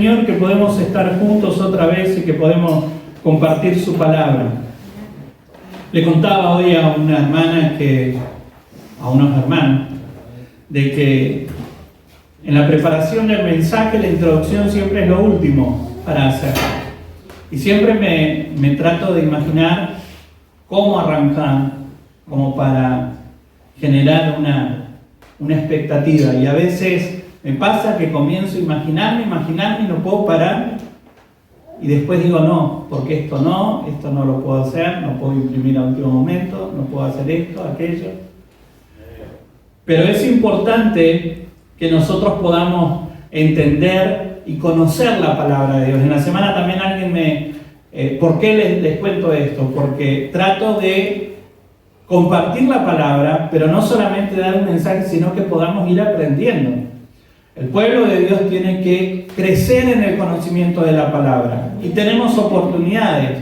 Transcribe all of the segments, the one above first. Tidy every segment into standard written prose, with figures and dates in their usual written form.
Señor que podemos estar juntos otra vez y que podemos compartir su palabra. Le contaba hoy a una hermana a unos hermanos, de que en la preparación del mensaje, la introducción siempre es lo último para hacer. Y siempre me trato de imaginar cómo arrancar, como para generar una expectativa. Y a veces me pasa que comienzo a imaginarme y no puedo parar. Y después digo, no, porque esto no lo puedo hacer, no puedo imprimir a último momento, no puedo hacer esto, aquello. Pero es importante que nosotros podamos entender y conocer la palabra de Dios. En la semana también alguien ¿por qué les cuento esto? Porque trato de compartir la palabra, pero no solamente dar un mensaje, sino que podamos ir aprendiendo. El pueblo de Dios tiene que crecer en el conocimiento de la palabra. Y tenemos oportunidades,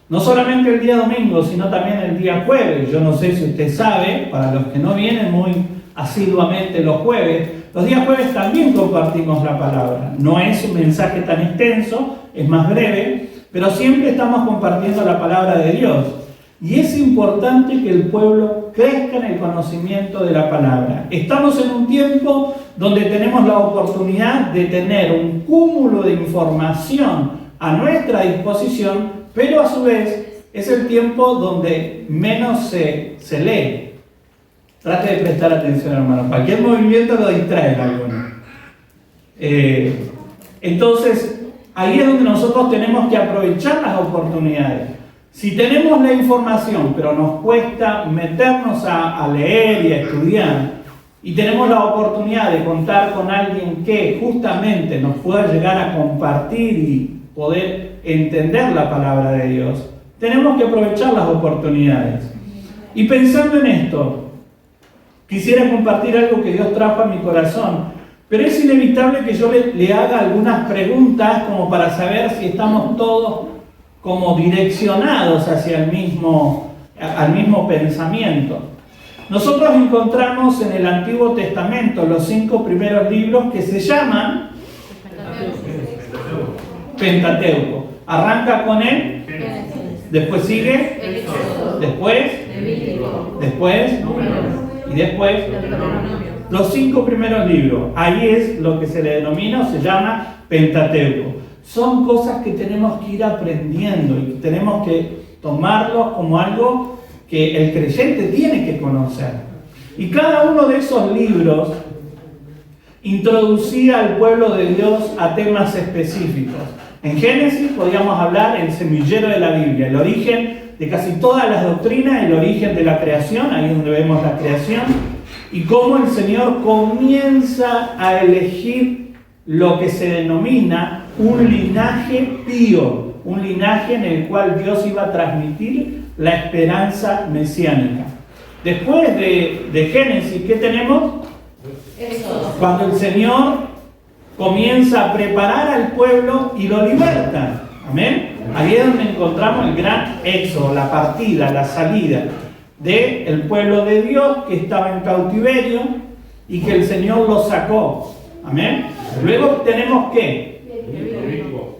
no solamente el día domingo, sino también el día jueves. Yo no sé si usted sabe, para los que no vienen muy asiduamente los jueves, los días jueves también compartimos la palabra. No es un mensaje tan extenso, es más breve, pero siempre estamos compartiendo la palabra de Dios. Y es importante que el pueblo crezca en el conocimiento de la palabra. Estamos en un tiempo donde tenemos la oportunidad de tener un cúmulo de información a nuestra disposición, pero a su vez es el tiempo donde menos se lee. Trate de prestar atención, hermano. Cualquier movimiento lo distrae en alguno. Entonces, ahí es donde nosotros tenemos que aprovechar las oportunidades. Si tenemos la información, pero nos cuesta meternos a leer y a estudiar, y tenemos la oportunidad de contar con alguien que justamente nos pueda llegar a compartir y poder entender la palabra de Dios, tenemos que aprovechar las oportunidades. Y pensando en esto, quisiera compartir algo que Dios trajo a mi corazón, pero es inevitable que yo le haga algunas preguntas como para saber si estamos todos como direccionados hacia al mismo pensamiento. Nosotros encontramos en el Antiguo Testamento los 5 primeros libros que se llaman Pentateuco. Arranca con él, después sigue, después, y después los 5 primeros libros. Ahí es lo que se le denomina o se llama Pentateuco. Son cosas que tenemos que ir aprendiendo y que tenemos que tomarlos como algo que el creyente tiene que conocer. Y cada uno de esos libros introducía al pueblo de Dios a temas específicos. En Génesis podíamos hablar el semillero de la Biblia, el origen de casi todas las doctrinas, el origen de la creación, ahí es donde vemos la creación, y cómo el Señor comienza a elegir lo que se denomina un linaje pío, un linaje en el cual Dios iba a transmitir la esperanza mesiánica. Después de Génesis, ¿qué tenemos? Éxodo. Cuando el Señor comienza a preparar al pueblo y lo liberta. Amén. Ahí es donde encontramos el gran éxodo, la partida, la salida del pueblo de Dios que estaba en cautiverio y que el Señor lo sacó. Amén. Luego tenemos ¿qué?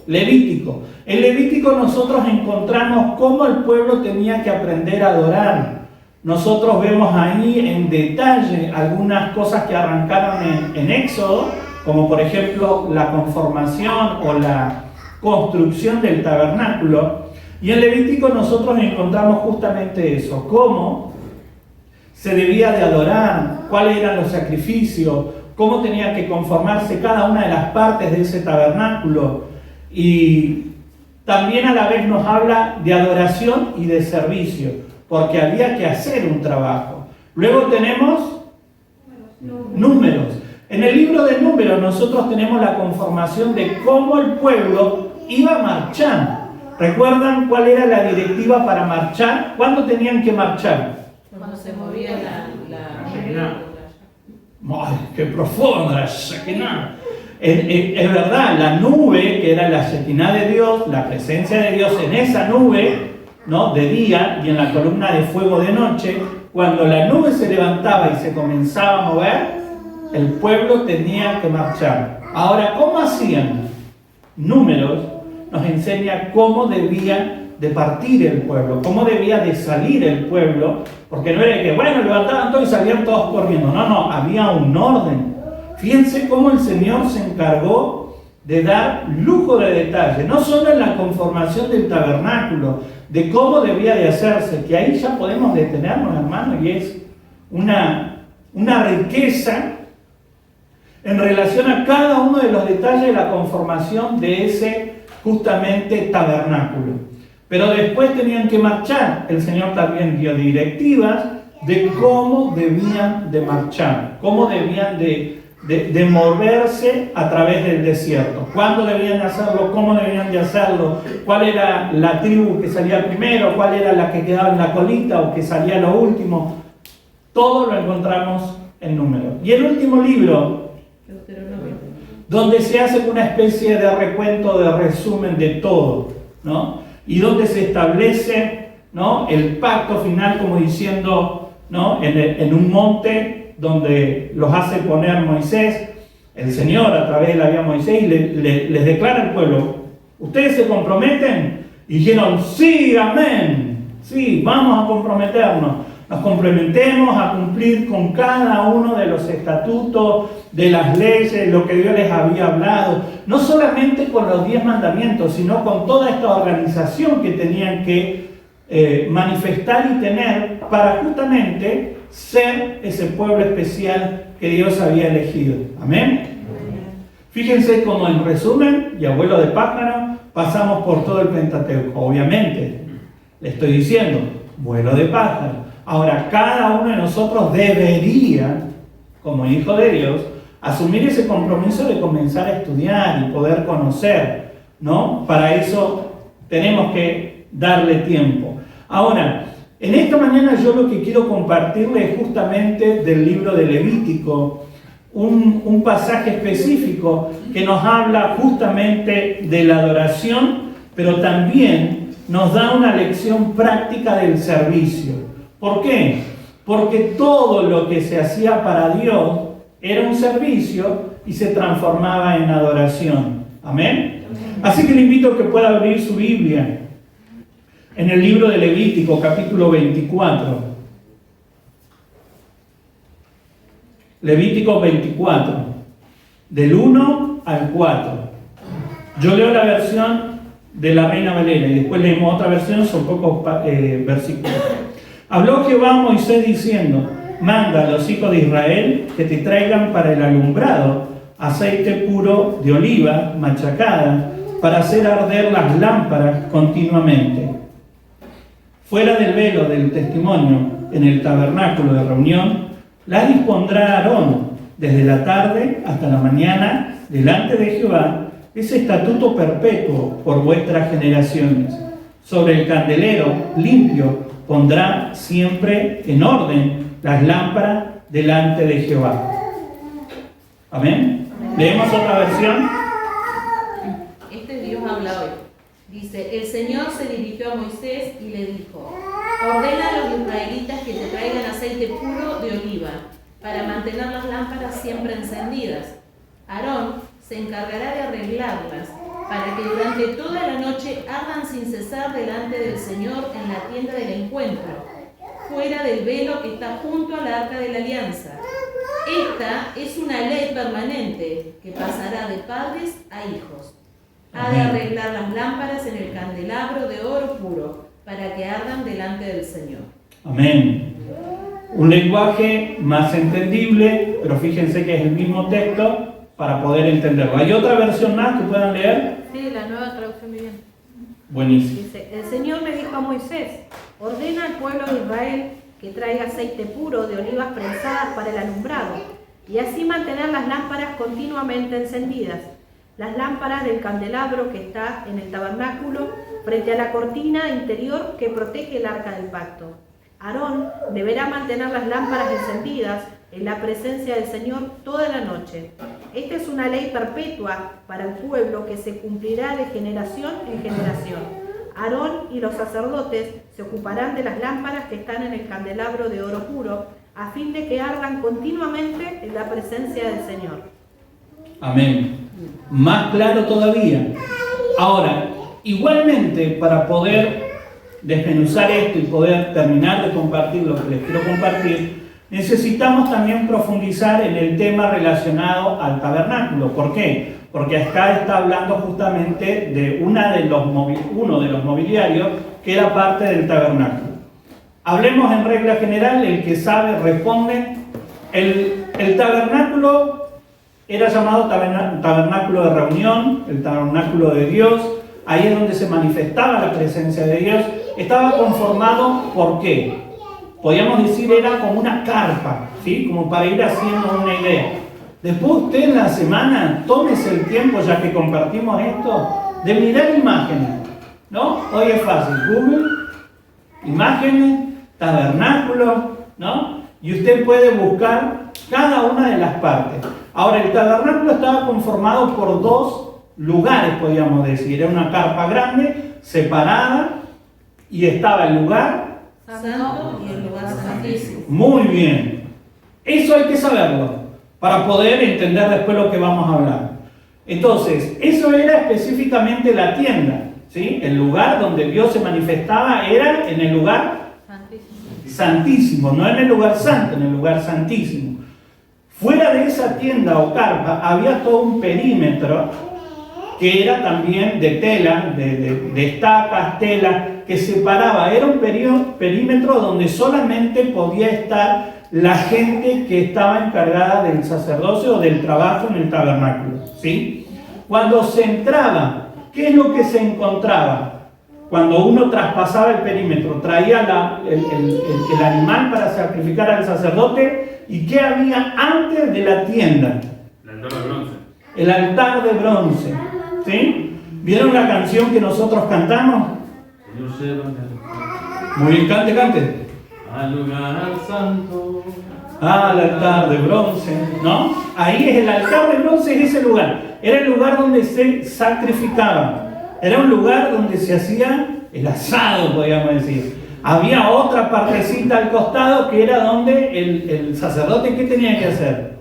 Levítico. En Levítico nosotros encontramos cómo el pueblo tenía que aprender a adorar. Nosotros vemos ahí en detalle algunas cosas que arrancaron en Éxodo, como por ejemplo la conformación o la construcción del tabernáculo. Y en Levítico nosotros encontramos justamente eso, cómo se debía de adorar, cuáles eran los sacrificios, cómo tenía que conformarse cada una de las partes de ese tabernáculo. Y también a la vez nos habla de adoración y de servicio, porque había que hacer un trabajo. Luego tenemos Números. En el libro de Números nosotros tenemos la conformación de cómo el pueblo iba a marchar. ¿Recuerdan cuál era la directiva para marchar? ¿Cuándo tenían que marchar? Cuando se movía la ¡Ay, qué profundo! La Shekinah. Es verdad, la nube, que era la Shekinah de Dios, la presencia de Dios en esa nube, ¿no?, de día, y en la columna de fuego de noche, cuando la nube se levantaba y se comenzaba a mover, el pueblo tenía que marchar. Ahora, ¿cómo hacían? Números nos enseña cómo debía de partir el pueblo, cómo debía de salir el pueblo, porque no era que, bueno, levantaban todo y salían todos corriendo. No, había un orden. Fíjense cómo el Señor se encargó de dar lujo de detalle, no solo en la conformación del tabernáculo, de cómo debía de hacerse, que ahí ya podemos detenernos, hermanos, y es una riqueza en relación a cada uno de los detalles de la conformación de ese justamente tabernáculo. Pero después tenían que marchar. El Señor también dio directivas de cómo debían de marchar, cómo debían de moverse a través del desierto. ¿Cuándo debían de hacerlo? ¿Cómo debían de hacerlo? ¿Cuál era la tribu que salía primero? ¿Cuál era la que quedaba en la colita o que salía lo último? Todo lo encontramos en Números. Y el último libro, donde se hace una especie de recuento, de resumen de todo, ¿no? Y donde se establece, ¿no?, el pacto final, como diciendo, ¿no?, en un monte donde los hace poner Moisés, el Señor a través de la vía Moisés, y les declara al pueblo: ¿ustedes se comprometen? Y dijeron: sí, amén, sí, vamos a comprometernos. Nos comprometemos a cumplir con cada uno de los estatutos, de las leyes, lo que Dios les había hablado, no solamente con los 10 mandamientos, sino con toda esta organización que tenían que manifestar y tener para justamente ser ese pueblo especial que Dios había elegido. Amén. Fíjense cómo, en resumen, y abuelo de pájaro, pasamos por todo el Pentateuco. Obviamente, le estoy diciendo, vuelo de pájaro. Ahora, cada uno de nosotros debería, como hijo de Dios, asumir ese compromiso de comenzar a estudiar y poder conocer, ¿no? Para eso tenemos que darle tiempo. Ahora, en esta mañana yo lo que quiero compartirles es justamente del libro de Levítico, un pasaje específico que nos habla justamente de la adoración, pero también nos da una lección práctica del servicio. ¿Por qué? Porque todo lo que se hacía para Dios era un servicio y se transformaba en adoración. ¿Amén? Así que le invito a que pueda abrir su Biblia en el libro de Levítico, capítulo 24. Levítico 24, del 1 al 4. Yo leo la versión de la Reina Valera y después leemos otra versión, son pocos versículos. Habló Jehová a Moisés diciendo: manda a los hijos de Israel que te traigan para el alumbrado aceite puro de oliva machacada para hacer arder las lámparas continuamente. Fuera del velo del testimonio, en el tabernáculo de reunión, las dispondrá Aarón desde la tarde hasta la mañana delante de Jehová. Es estatuto perpetuo por vuestras generaciones. Sobre el candelero limpio pondrá siempre en orden las lámparas delante de Jehová. ¿Amén? ¿Leemos otra versión? Dios habla hoy. Dice: el Señor se dirigió a Moisés y le dijo: ordena a los israelitas que te traigan aceite puro de oliva para mantener las lámparas siempre encendidas. Aarón se encargará de arreglarlas para que durante toda la noche ardan sin cesar delante del Señor en la tienda del encuentro, fuera del velo que está junto al arca de la alianza. Esta es una ley permanente que pasará de padres a hijos. Ha de arreglar las lámparas en el candelabro de oro puro para que ardan delante del Señor. Amén. Un lenguaje más entendible, pero fíjense que es el mismo texto para poder entenderlo. ¿Hay otra versión más que puedan leer? Sí, la Nueva Traducción Viviente. Buenísimo. Dice: el Señor le dijo a Moisés: ordena al pueblo de Israel que traiga aceite puro de olivas prensadas para el alumbrado, y así mantener las lámparas continuamente encendidas. Las lámparas del candelabro que está en el tabernáculo, frente a la cortina interior que protege el arca del pacto. Aarón deberá mantener las lámparas encendidas en la presencia del Señor toda la noche. Esta es una ley perpetua para el pueblo que se cumplirá de generación en generación. Aarón y los sacerdotes se ocuparán de las lámparas que están en el candelabro de oro puro, a fin de que ardan continuamente en la presencia del Señor. Amén. Más claro todavía. Ahora, igualmente, para poder desmenuzar esto y poder terminar de compartir lo que les quiero compartir, necesitamos también profundizar en el tema relacionado al tabernáculo. ¿Por qué? Porque acá está hablando justamente de uno de los mobiliarios que era parte del tabernáculo. Hablemos en regla general, el que sabe responde. El tabernáculo era llamado tabernáculo de reunión, el tabernáculo de Dios. Ahí es donde se manifestaba la presencia de Dios. Estaba conformado, ¿por qué? Podríamos decir, era como una carpa, ¿sí? Como para ir haciendo una idea. Después usted en la semana, tómese el tiempo, ya que compartimos esto, de mirar imágenes, ¿no? Hoy es fácil, Google, imágenes, tabernáculo, ¿no? Y usted puede buscar cada una de las partes. Ahora, el tabernáculo estaba conformado por dos lugares, podríamos decir. Era una carpa grande, separada, y estaba el lugar Santo y el lugar santísimo. Muy bien. Eso hay que saberlo para poder entender después lo que vamos a hablar. Entonces, eso era específicamente la tienda, ¿sí? El lugar donde Dios se manifestaba era en el lugar santísimo, no en el lugar santo, en el lugar santísimo. Fuera de esa tienda o carpa había todo un perímetro que era también de tela, de estacas, tela, que separaba. Era un perímetro donde solamente podía estar la gente que estaba encargada del sacerdocio o del trabajo en el tabernáculo, ¿sí? Cuando se entraba, ¿qué es lo que se encontraba? Cuando uno traspasaba el perímetro, traía el animal para sacrificar al sacerdote. ¿Y qué había antes de la tienda? El altar de bronce. El altar de bronce, ¿sí? ¿Vieron la canción que nosotros cantamos? Muy bien, cante. Al lugar santo. Al altar de bronce, ¿no? Ahí es el altar de bronce, es ese lugar. Era el lugar donde se sacrificaba. Era un lugar donde se hacía el asado, podríamos decir. Había otra partecita al costado que era donde el sacerdote, ¿qué tenía que hacer?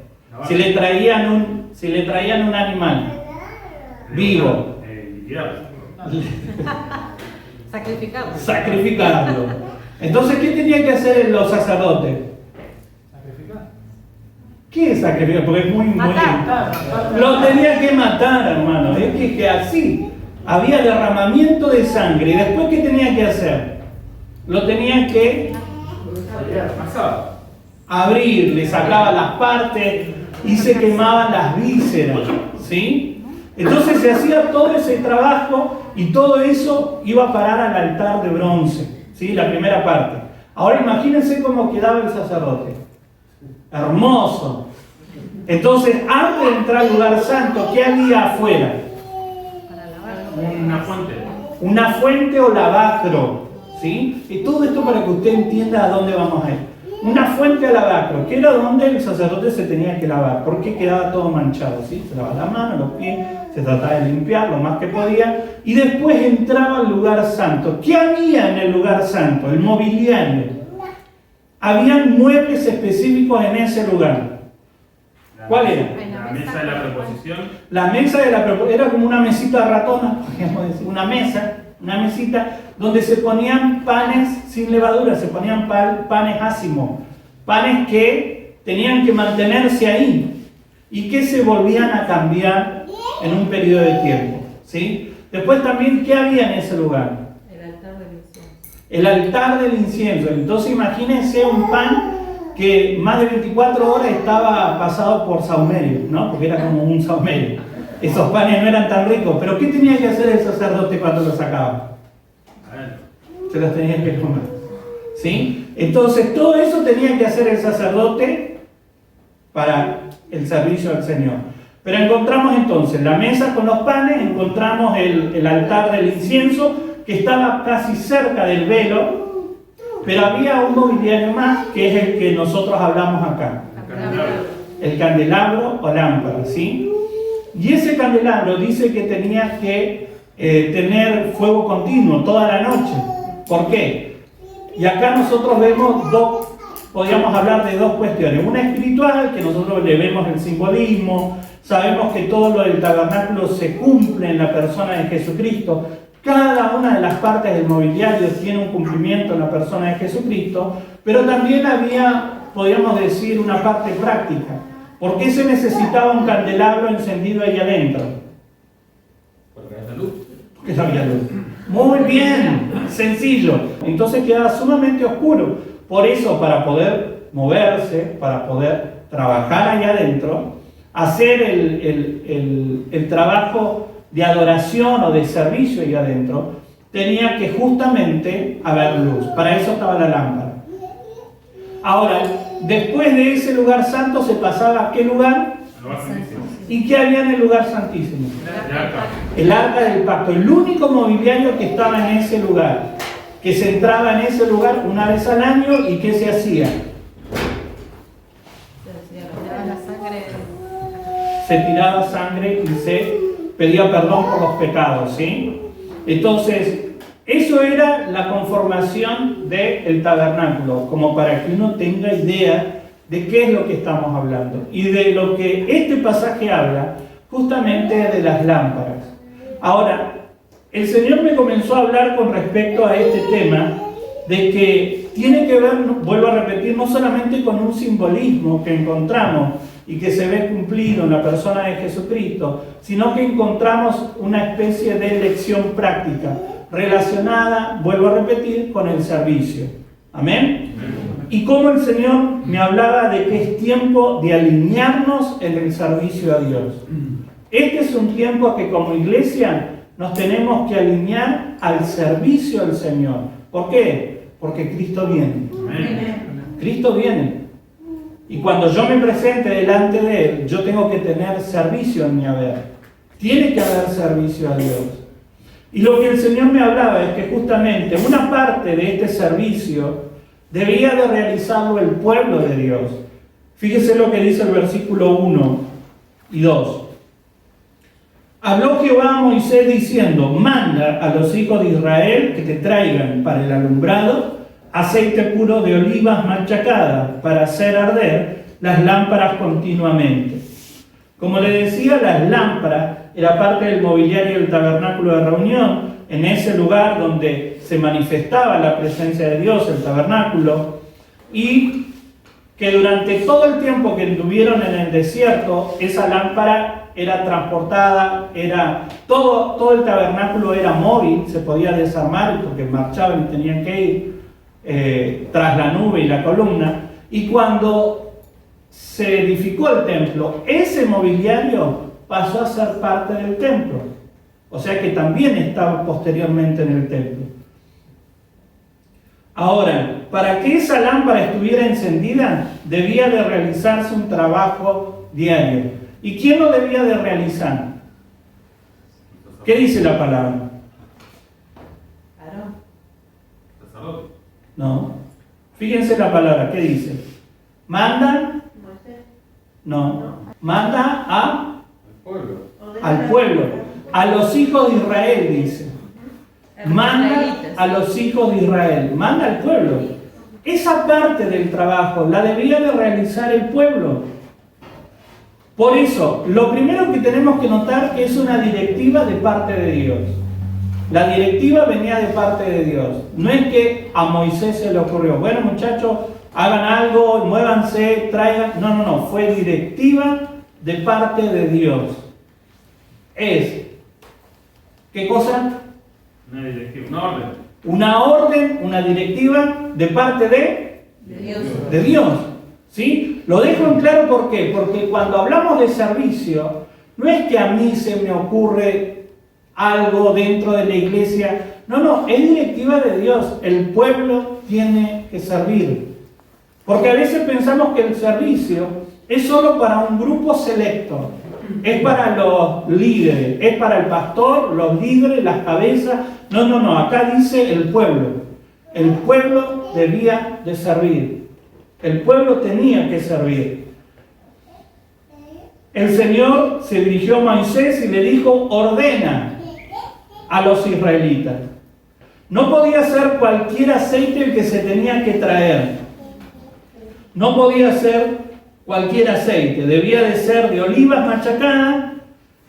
Si le traían un animal vivo, sacrificarlo. Entonces, ¿qué tenían que hacer los sacerdotes? ¿Qué es sacrificar? Porque es muy lo tenían que matar, hermano. Es que así había derramamiento de sangre. ¿Y después qué tenían que hacer? Lo tenían que abrir, le sacaban las partes y se quemaban las vísceras, ¿sí? Entonces se hacía todo ese trabajo y todo eso iba a parar al altar de bronce, ¿sí? La primera parte. Ahora imagínense cómo quedaba el sacerdote. Hermoso. Entonces, antes de entrar al lugar santo, ¿qué había afuera? Una fuente. Una fuente o lavacro, ¿sí? Y todo esto para que usted entienda a dónde vamos a ir. Una fuente o lavacro, que era donde el sacerdote se tenía que lavar, porque quedaba todo manchado, ¿sí? Se lavaba la mano, los pies, se trataba de limpiar lo más que podía, y después entraba al lugar santo. ¿Qué había en el lugar santo? El mobiliario. Habían muebles específicos en ese lugar. ¿Cuál era? La mesa de la preposición. La mesa de la preposición era como una mesita ratona, podríamos decir, una mesita donde se ponían panes sin levadura, se ponían panes ácimos, panes que tenían que mantenerse ahí y que se volvían a cambiar en un periodo de tiempo, ¿sí? Después también, ¿qué había en ese lugar? El altar del incienso. El altar del incienso. Entonces imagínense un pan que más de 24 horas estaba pasado por saumerio, ¿no? Porque era como un saumerio. Esos panes no eran tan ricos, pero ¿qué tenía que hacer el sacerdote cuando los sacaba? Se los tenía que comer, ¿sí? Entonces todo eso tenía que hacer el sacerdote para el servicio al Señor. Pero encontramos entonces la mesa con los panes, encontramos el altar del incienso que estaba casi cerca del velo, pero había un mobiliario más que es el que nosotros hablamos acá. El candelabro o lámpara, ¿sí? Y ese candelabro dice que tenía que tener fuego continuo toda la noche. ¿Por qué? Y acá nosotros vemos dos podríamos hablar de dos cuestiones. Una espiritual, que nosotros le vemos el simbolismo, sabemos que todo lo del tabernáculo se cumple en la persona de Jesucristo. Cada una de las partes del mobiliario tiene un cumplimiento en la persona de Jesucristo, pero también había, podríamos decir, una parte práctica. ¿Por qué se necesitaba un candelabro encendido ahí adentro? Porque es la luz. Porque había luz. Muy bien, sencillo. Entonces quedaba sumamente oscuro. Por eso, para poder moverse, para poder trabajar allá adentro, hacer el trabajo de adoración o de servicio allá adentro, tenía que justamente haber luz. Para eso estaba la lámpara. Ahora, después de ese lugar santo se pasaba a ¿qué lugar? Lugar santísimo. ¿Y qué había en el lugar santísimo? El arca. El arca del pacto, el único mobiliario que estaba en ese lugar, que se entraba en ese lugar una vez al año. ¿Y qué se hacía? Se tiraba sangre y se pedía perdón por los pecados, ¿sí? Entonces, eso era la conformación del tabernáculo, como para que uno tenga idea de qué es lo que estamos hablando. Y de lo que este pasaje habla, justamente de las lámparas. Ahora, el Señor me comenzó a hablar con respecto a este tema, de que tiene que ver, vuelvo a repetir, no solamente con un simbolismo que encontramos y que se ve cumplido en la persona de Jesucristo, sino que encontramos una especie de lección práctica relacionada, vuelvo a repetir, con el servicio. ¿Amén? Y cómo el Señor me hablaba de que es tiempo de alinearnos en el servicio a Dios. Este es un tiempo que como iglesia nos tenemos que alinear al servicio al Señor. ¿Por qué? Porque Cristo viene. Cristo viene. Y cuando yo me presente delante de Él, yo tengo que tener servicio en mi haber. Tiene que haber servicio a Dios. Y lo que el Señor me hablaba es que justamente una parte de este servicio debía de realizarlo el pueblo de Dios. Fíjese lo que dice el versículo 1 y 2. Habló Jehová a Moisés diciendo: manda a los hijos de Israel que te traigan para el alumbrado aceite puro de olivas machacadas para hacer arder las lámparas continuamente. Como le decía, las lámparas era parte del mobiliario del tabernáculo de reunión, en ese lugar donde se manifestaba la presencia de Dios, el tabernáculo, y que durante todo el tiempo que estuvieron en el desierto, esa lámpara era transportada, todo el tabernáculo era móvil, se podía desarmar porque marchaban y tenían que ir tras la nube y la columna. Y cuando se edificó el templo, ese mobiliario pasó a ser parte del templo, o sea que también estaba posteriormente en el templo. Ahora, para que esa lámpara estuviera encendida, debía de realizarse un trabajo diario. ¿Y quién lo debía de realizar? ¿Qué dice la palabra? Sacerdote. No. Fíjense la palabra, ¿qué dice? ¿Manda? No. Manda al pueblo, a los hijos de Israel, dice. Manda a los hijos de Israel, manda al pueblo. Esa parte del trabajo la debía de realizar el pueblo. Por eso, lo primero que tenemos que notar que es una directiva de parte de Dios. La directiva venía de parte de Dios. No es que a Moisés se le ocurrió: bueno, muchachos, hagan algo, muévanse, traigan. No, fue directiva de parte de Dios. ¿Qué cosa? Una directiva, una orden. Una orden, una directiva de parte de Dios. ¿Sí? Lo dejo en claro, ¿por qué? Porque cuando hablamos de servicio, no es que a mí se me ocurre algo dentro de la iglesia. No, es directiva de Dios. El pueblo tiene que servir. Porque a veces pensamos que el servicio es solo para un grupo selecto. Es para los líderes, es para el pastor, los líderes, las cabezas. No, acá dice el pueblo. El pueblo debía de servir. El pueblo tenía que servir. El Señor se dirigió a Moisés y le dijo: ordena a los israelitas. No podía ser cualquier aceite el que se tenía que traer. no podía ser cualquier aceite, debía de ser de olivas machacadas,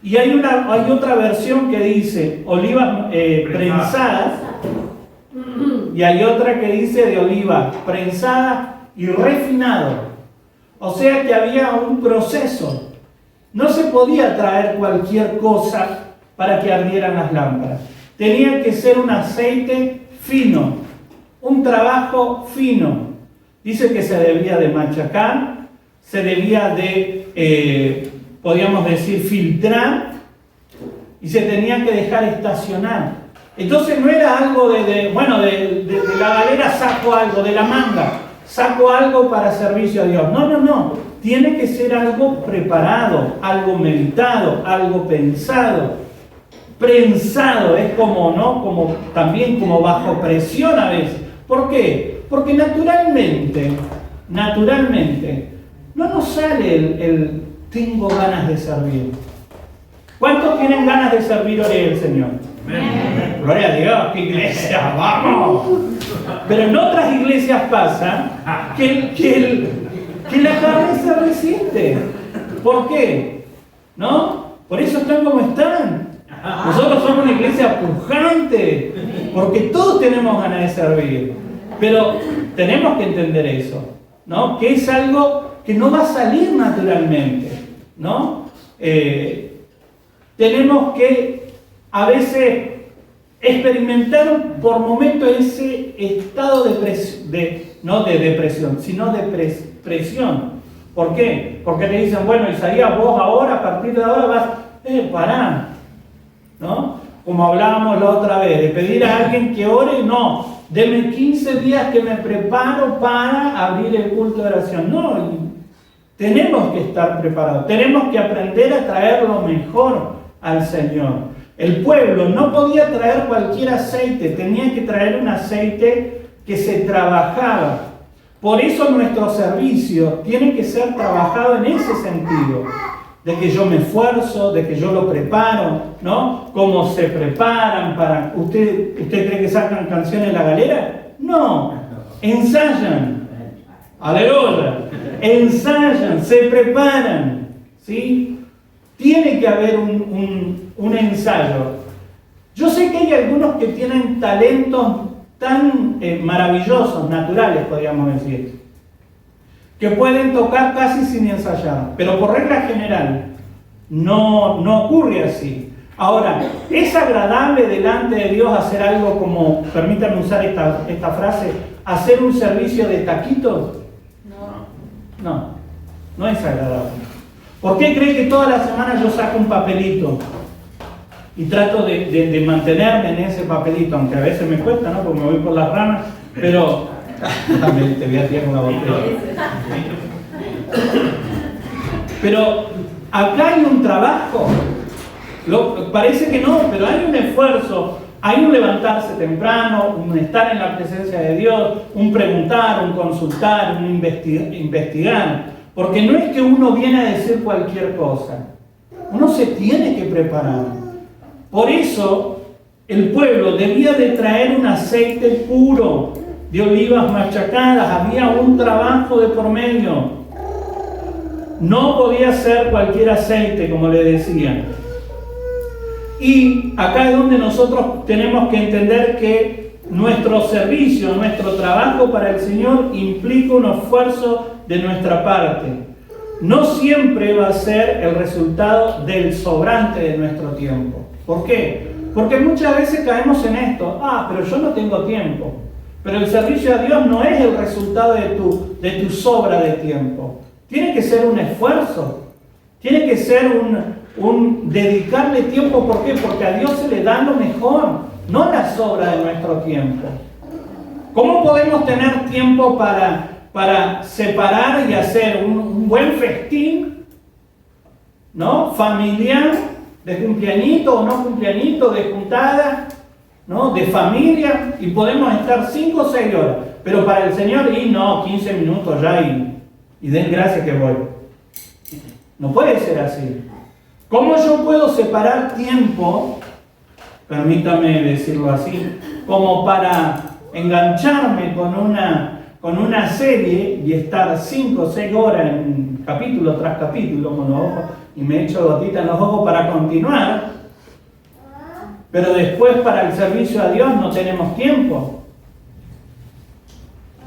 y hay otra versión que dice olivas prensadas, y hay otra que dice de olivas prensadas y refinado. O sea que había un proceso. No se podía traer cualquier cosa para que ardieran las lámparas. Tenía que ser un aceite fino, un trabajo fino. Dice que se debía de machacar, se debía de, podríamos decir, filtrar, y se tenía que dejar estacionar. Entonces no era algo de la galera saco algo, de la manga saco algo para servicio a Dios. No. Tiene que ser algo preparado, algo meditado, algo pensado, prensado. Es como, ¿no? Como también como bajo presión a veces. ¿Por qué? Porque naturalmente, no nos sale el tengo ganas de servir. ¿Cuántos tienen ganas de servir hoy al Señor? Amén. Gloria a Dios, qué iglesia, vamos. Pero en otras iglesias pasa que la carne se resiste. ¿Por qué? ¿No? Por eso están como están. Nosotros somos una iglesia pujante, porque todos tenemos ganas de servir. Pero tenemos que entender eso, ¿no? Que es algo que no va a salir naturalmente, ¿no? Tenemos que a veces experimentar por momentos ese estado no de depresión, sino de presión. ¿Por qué? Porque te dicen, bueno, Isaías, vos ahora, a partir de ahora vas, pará, ¿no? Como hablábamos la otra vez, de pedir a alguien que ore, no, deme 15 días que me preparo para abrir el culto de oración. No, tenemos que estar preparados, tenemos que aprender a traer lo mejor al Señor. El pueblo no podía traer cualquier aceite, tenía que traer un aceite que se trabajaba. Por eso nuestro servicio tiene que ser trabajado en ese sentido, de que yo me esfuerzo, de que yo lo preparo, ¿no? ¿Cómo se preparan para... ¿Usted cree que sacan canciones en la galera? No, ensayan. Aleluya. Ensayan, se preparan, ¿sí? Tiene que haber un ensayo. Yo sé que hay algunos que tienen talentos tan maravillosos, naturales, podríamos decir, que pueden tocar casi sin ensayar, pero por regla general no ocurre así. Ahora, ¿es agradable delante de Dios hacer algo como, permítanme usar esta frase, hacer un servicio de taquitos? No es agradable. ¿Por qué cree que toda la semana yo saco un papelito y trato de mantenerme en ese papelito? Aunque a veces me cuesta, ¿no? Porque me voy por las ramas, pero... te voy a tirar una botella. Pero acá hay un trabajo. Parece que no, pero hay un esfuerzo. Hay un levantarse temprano, un estar en la presencia de Dios, un preguntar, un consultar, un investigar. Porque no es que uno viene a decir cualquier cosa. Uno se tiene que preparar. Por eso, el pueblo debía de traer un aceite puro de olivas machacadas. Había un trabajo de por medio. No podía ser cualquier aceite, como le decía. Y acá es donde nosotros tenemos que entender que nuestro servicio, nuestro trabajo para el Señor implica un esfuerzo de nuestra parte. No siempre va a ser el resultado del sobrante de nuestro tiempo. ¿Por qué? Porque muchas veces caemos en esto. Pero yo no tengo tiempo. Pero el servicio a Dios no es el resultado de tu sobra de tiempo. Tiene que ser un esfuerzo. Tiene que ser un dedicarle tiempo. ¿Por qué? Porque a Dios se le da lo mejor, no la sobra de nuestro tiempo. ¿Cómo podemos tener tiempo para separar y hacer un buen festín, ¿no? Familiar, de cumpleañito o no cumpleañito, de juntada, ¿no? De familia, y podemos estar 5 o 6 horas, pero para el Señor, 15 minutos ya y den gracias que voy. No puede ser así. ¿Cómo yo puedo separar tiempo, permítame decirlo así, como para engancharme con con una serie y estar 5 o 6 horas en capítulo tras capítulo con los ojos, y me echo gotita en los ojos para continuar, pero después para el servicio a Dios no tenemos tiempo.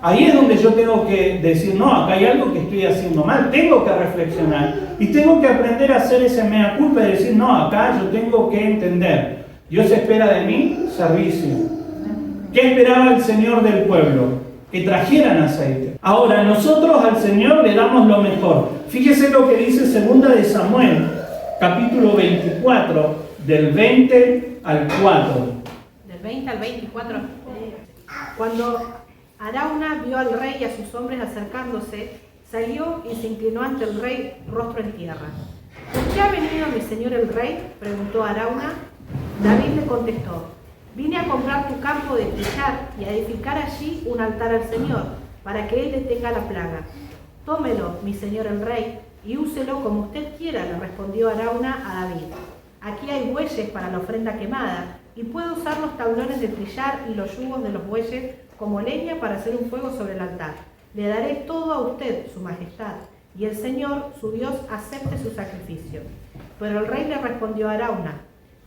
Ahí es donde yo tengo que decir, no, acá hay algo que estoy haciendo mal, tengo que reflexionar y tengo que aprender a hacer ese mea culpa y decir, no, acá yo tengo que entender. Dios espera de mí servicio. ¿Qué esperaba el Señor del pueblo? Que trajeran aceite. Ahora, nosotros al Señor le damos lo mejor. Fíjese lo que dice 2 de Samuel, capítulo 24, del 20 al 4. Del 20 al 24. Cuando Arauna vio al rey y a sus hombres acercándose, salió y se inclinó ante el rey, rostro en tierra. ¿Por qué ha venido mi señor el rey?, preguntó Arauna. David le contestó: vine a comprar tu campo de trillar y a edificar allí un altar al Señor, para que él detenga la plaga. Tómelo, mi señor el rey, y úselo como usted quiera, le respondió Arauna a David. Aquí hay bueyes para la ofrenda quemada, y puedo usar los tablones de trillar y los yugos de los bueyes como leña para hacer un fuego sobre el altar. Le daré todo a usted, su majestad, y el Señor, su Dios, acepte su sacrificio. Pero el rey le respondió a Arauna: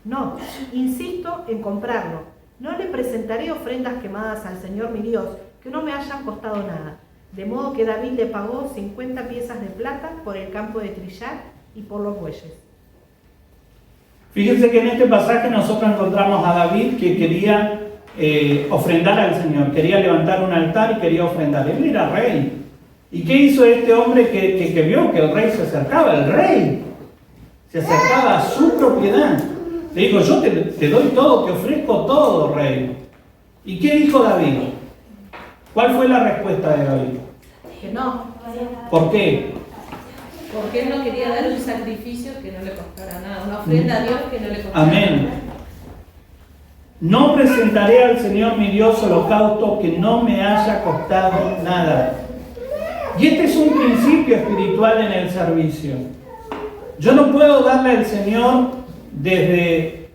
no, insisto en comprarlo. No le presentaré ofrendas quemadas al Señor mi Dios que no me hayan costado nada. De modo que David le pagó 50 piezas de plata por el campo de trillar y por los bueyes. Fíjense que en este pasaje nosotros encontramos a David que quería ofrendar al Señor, quería levantar un altar y quería ofrendar. Él era rey. ¿Y qué hizo este hombre que vio que el rey se acercaba? El rey se acercaba a su propiedad. Le dijo: yo te doy todo, te ofrezco todo, rey. ¿Y qué dijo David? ¿Cuál fue la respuesta de David? Que no. ¿Por qué? Porque él no quería dar un sacrificio que no le costara nada, una ofrenda a Dios que no le costara Amén. nada. No presentaré al Señor mi Dios holocausto que no me haya costado nada. Y este es un principio espiritual en el servicio. Yo no puedo darle al Señor desde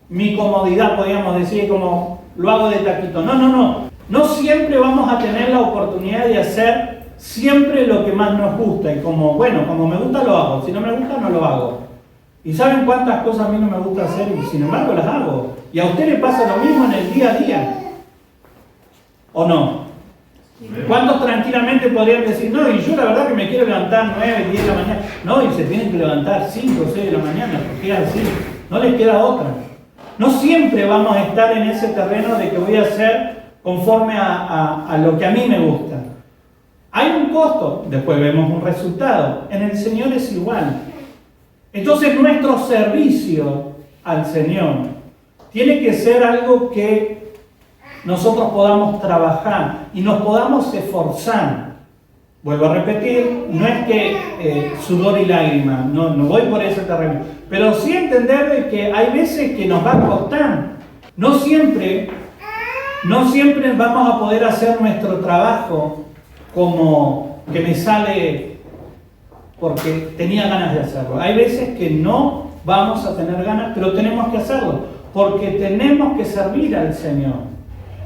mi comodidad, podríamos decir, como lo hago de taquito. No. No siempre vamos a tener la oportunidad de hacer siempre lo que más nos gusta. Y como me gusta lo hago, si no me gusta no lo hago. ¿Y saben cuántas cosas a mí no me gusta hacer y sin embargo las hago? Y a usted le pasa lo mismo en el día a día. ¿O no? ¿Cuántos tranquilamente podrían decir: no, y yo la verdad que me quiero levantar 9, 10 de la mañana? No, y se tienen que levantar 5 o 6 de la mañana, porque es así. No les queda otra. No siempre vamos a estar en ese terreno de que voy a hacer conforme a lo que a mí me gusta. Hay un costo, después vemos un resultado. En el Señor es igual. Entonces nuestro servicio al Señor tiene que ser algo que nosotros podamos trabajar y nos podamos esforzar. Vuelvo a repetir, no es que sudor y lágrimas, no voy por ese terreno, pero sí entender de que hay veces que nos va a costar. No siempre vamos a poder hacer nuestro trabajo como que me sale porque tenía ganas de hacerlo. Hay veces que no vamos a tener ganas, pero tenemos que hacerlo, porque tenemos que servir al Señor.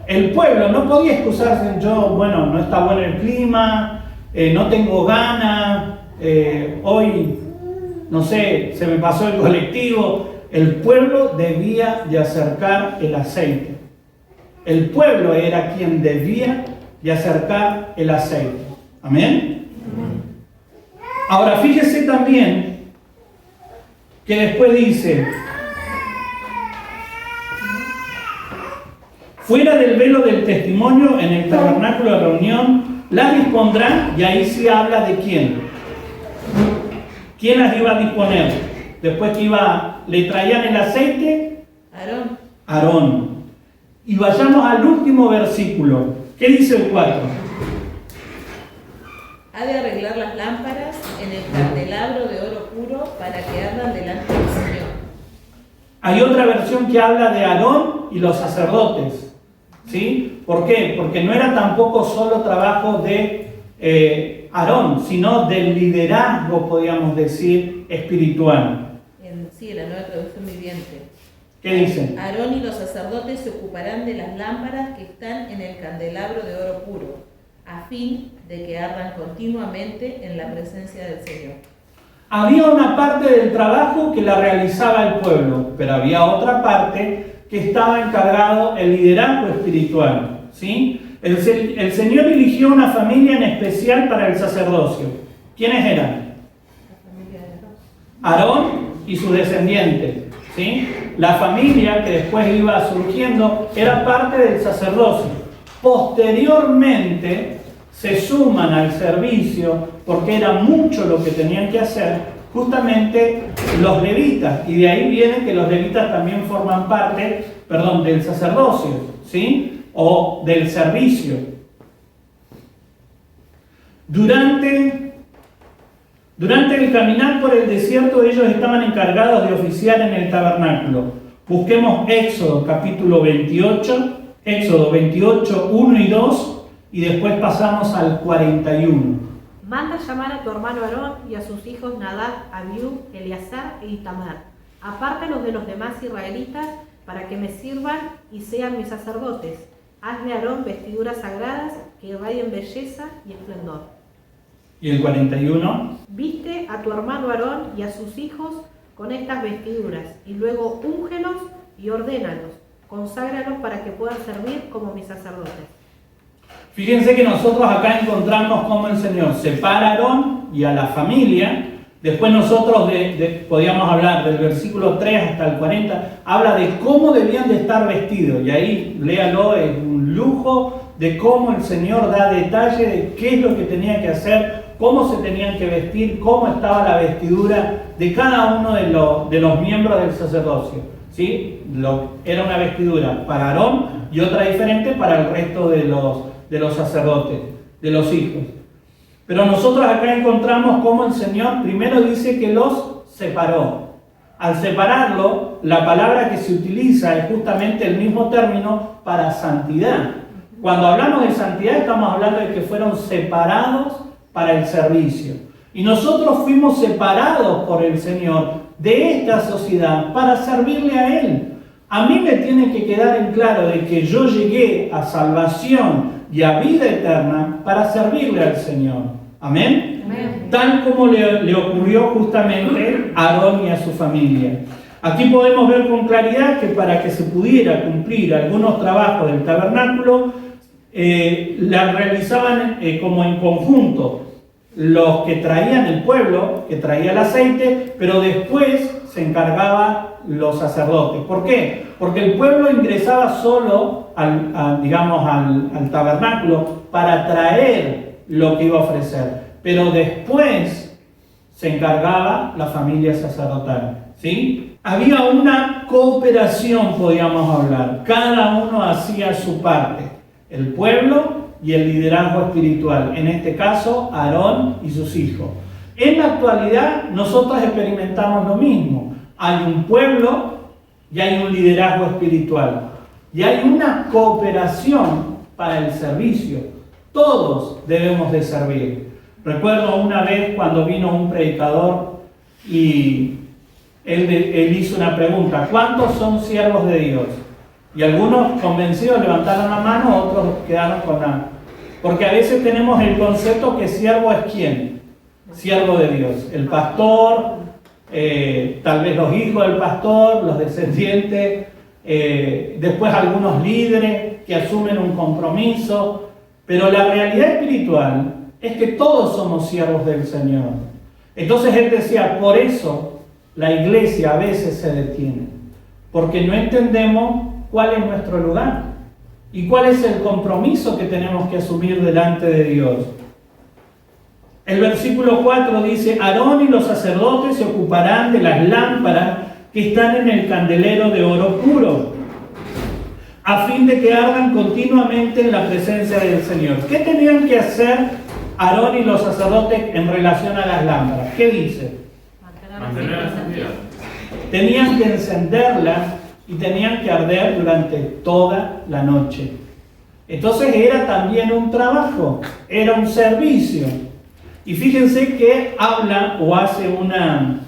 El pueblo no podía excusarse: no está bueno el clima, no tengo ganas, hoy, no sé, se me pasó el colectivo. El pueblo debía de acercar el aceite. El pueblo era quien debía de acercar el aceite. ¿Amén? Ahora fíjese también que después dice: fuera del velo del testimonio, en el tabernáculo de reunión, las dispondrán. Y ahí se habla de quién. ¿Quién las iba a disponer? Después que le traían el aceite, Aarón. Y vayamos al último versículo. ¿Qué dice el 4? Ha de arreglar las lámparas en el candelabro de oro puro para que ardan delante del Señor. Hay otra versión que habla de Aarón y los sacerdotes. ¿Sí? ¿Por qué? Porque no era tampoco solo trabajo de Aarón, sino del liderazgo, podríamos decir, espiritual. Sí, la Nueva Traducción Viviente. ¿Qué dice? Aarón y los sacerdotes se ocuparán de las lámparas que están en el candelabro de oro puro, a fin de que ardan continuamente en la presencia del Señor. Había una parte del trabajo que la realizaba el pueblo, pero había otra parte que estaba encargado el liderazgo espiritual, ¿sí? El Señor eligió una familia en especial para el sacerdocio. ¿Quiénes eran? La familia de Aarón. Aarón y sus descendientes, ¿sí? La familia que después iba surgiendo era parte del sacerdocio. Posteriormente se suman al servicio, porque era mucho lo que tenían que hacer, justamente los levitas, y de ahí viene que los levitas también forman parte, del sacerdocio, ¿sí? O del servicio. Durante el caminar por el desierto, ellos estaban encargados de oficiar en el tabernáculo. Busquemos Éxodo capítulo 28, Éxodo 28, 1 y 2, y después pasamos al 41. Manda llamar a tu hermano Aarón y a sus hijos Nadab, Abiú, Eleazar e Itamar. Apártalos de los demás israelitas para que me sirvan y sean mis sacerdotes. Hazle a Aarón vestiduras sagradas que irradien belleza y esplendor. ¿Y el 41? Viste a tu hermano Aarón y a sus hijos con estas vestiduras, y luego úngelos y ordénalos. Conságralos para que puedan servir como mis sacerdotes. Fíjense que nosotros acá encontramos cómo el Señor separa a Aarón y a la familia. Después nosotros podíamos hablar del versículo 3 hasta el 40, habla de cómo debían de estar vestidos. Y ahí, léalo, es un lujo de cómo el Señor da detalle de qué es lo que tenían que hacer, cómo se tenían que vestir, cómo estaba la vestidura de cada uno de los miembros del sacerdocio, ¿sí? Era una vestidura para Aarón y otra diferente para el resto de los sacerdotes, de los hijos. Pero nosotros acá encontramos cómo el Señor primero dice que los separó. Al separarlo, la palabra que se utiliza es justamente el mismo término para santidad. Cuando hablamos de santidad estamos hablando de que fueron separados para el servicio. Y nosotros fuimos separados por el Señor de esta sociedad para servirle a Él. A mí me tiene que quedar en claro de que yo llegué a salvación y a vida eterna para servirle al Señor. ¿Amén? Amén. Tal como le ocurrió justamente a Aarón y a su familia. Aquí podemos ver con claridad que para que se pudiera cumplir algunos trabajos del tabernáculo, la realizaban como en conjunto los que traían el pueblo, que traía el aceite, pero después se encargaban los sacerdotes. ¿Por qué? Porque el pueblo ingresaba solo al tabernáculo para traer lo que iba a ofrecer, pero después se encargaba la familia sacerdotal, ¿sí? Había una cooperación, podríamos hablar. Cada uno hacía su parte, el pueblo y el liderazgo espiritual, en este caso Aarón y sus hijos. En la actualidad nosotros experimentamos lo mismo. Hay un pueblo y hay un liderazgo espiritual. Y hay una cooperación para el servicio. Todos debemos de servir. Recuerdo una vez cuando vino un predicador y él hizo una pregunta: ¿cuántos son siervos de Dios? Y algunos convencidos levantaron la mano, otros quedaron con la... Porque a veces tenemos el concepto que siervo es ¿quién? Siervo de Dios. El pastor, tal vez los hijos del pastor, los descendientes, después algunos líderes que asumen un compromiso. Pero la realidad espiritual es que todos somos siervos del Señor. Entonces él decía, por eso la iglesia a veces se detiene, porque no entendemos cuál es nuestro lugar y cuál es el compromiso que tenemos que asumir delante de Dios. El versículo 4 dice: Aarón y los sacerdotes se ocuparán de las lámparas que están en el candelero de oro puro, a fin de que ardan continuamente en la presencia del Señor. ¿Qué tenían que hacer Aarón y los sacerdotes en relación a las lámparas? ¿Qué dice? Mantener encendida. Tenían que encenderlas y tenían que arder durante toda la noche. Entonces era también un trabajo, era un servicio. Y fíjense que habla o hace una